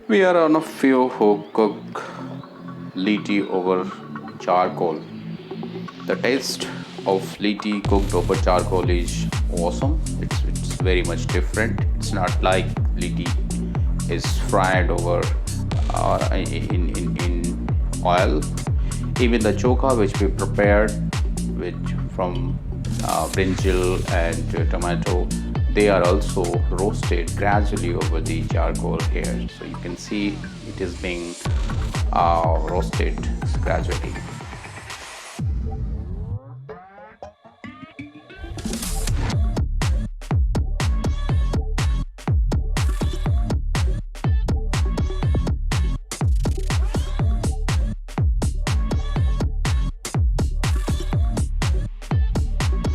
We are on a few who cook litti over charcoal. The taste of litti cooked over charcoal is awesome. It's very much different. It's not like litti is fried over in oil. Even the chokha which we prepared which from brinjal and tomato, they are also roasted gradually over the charcoal here. So you can see it is being roasted gradually.